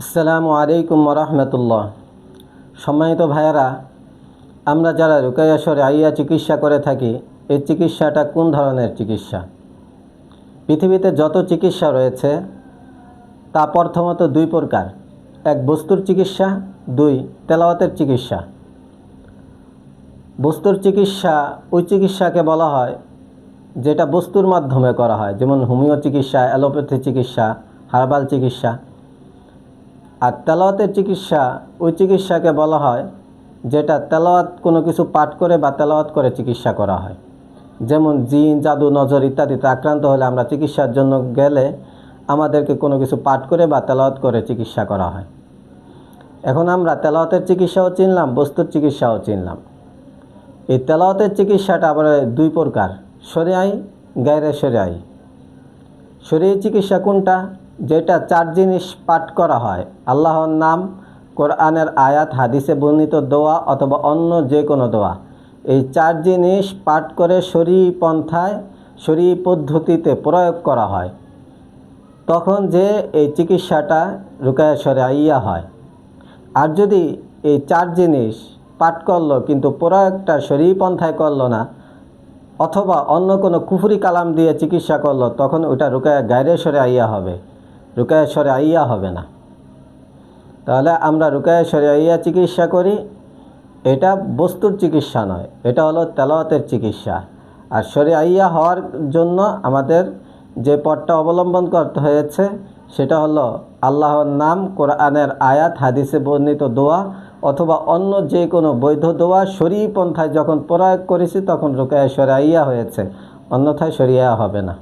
আসসালামু আলাইকুম ওরহমতুল্লাহ। সম্মানিত ভাইয়েরা, আমরা যারা রুকাইয়া শরঈয়া চিকিৎসা করে থাকি, এই চিকিৎসাটা কোন ধরনের চিকিৎসা? পৃথিবীতে যত চিকিৎসা রয়েছে তা প্রথমত দুই প্রকার। এক, বস্তুর চিকিৎসা। দুই, তেলাওয়াতের চিকিৎসা। বস্তুর চিকিৎসা ওই চিকিৎসাকে বলা হয় যেটা বস্তুর মাধ্যমে করা হয়, যেমন হোমিও চিকিৎসা, অ্যালোপ্যাথি চিকিৎসা, হার্বাল চিকিৎসা। আর তেলাওয়াতের চিকিৎসা ওই চিকিৎসাকে বলা হয় যেটা তেলাওয়াত কোনো কিছু পাঠ করে বা তেলাওয়াত করে চিকিৎসা করা হয়। যেমন জিন, জাদু, নজর ইত্যাদিতে আক্রান্ত হলে আমরা চিকিৎসার জন্য গেলে আমাদেরকে কোনো কিছু পাঠ করে বা তেলাওয়াত করে চিকিৎসা করা হয়। এখন আমরা তেলাওয়াতের চিকিৎসাও চিনলাম, বস্তুর চিকিৎসাও চিনলাম। এই তেলাওয়াতের চিকিৎসাটা আবার দুই প্রকার, শরঈ, গায়রে শরঈ। শরীর চিকিৎসা কোনটা? যেটা চার জিনিস পাঠ করা হয়: আল্লাহর নাম, কোরআনের আয়াত, হাদিসে বর্ণিত দোয়া অথবা অন্য যে কোনো দোয়া। এই চার জিনিস পাঠ করে শরঈ পন্থায়, শরঈ পদ্ধতিতে প্রয়োগ করা হয়, তখন যে এই চিকিৎসাটা রুকায়া শরঈয়া হয়। আর যদি এই চার জিনিস পাঠ করলো কিন্তু প্রয়োগটা শরঈ পন্থায় করলো না, অথবা অন্য কোনো কুফরি কালাম দিয়ে চিকিৎসা করলো, তখন ওটা রুকায়া গায়রে শরঈয়া হবে, রুকায়া শরঈয়া হবে না। তাহলে আমরা রুকায়া শরঈয়া চিকিৎসা করি, এটা বস্তুর চিকিৎসা নয়, এটা হলো তেলাওয়াতের চিকিৎসা। আর শরঈয়া হওয়ার জন্য আমাদের যে পথটা অবলম্বন করতে হয়েছে সেটা হলো আল্লাহর নাম, কোরআনের আয়াত, হাদিসে বর্ণিত দোয়া অথবা অন্য যে কোনো বৈধ দোয়া শরঈ পন্থায় যখন প্রয়োগ করেছি তখন রুকায়া শরঈয়া হয়েছে, অন্যথায় শরঈয়া হবে না।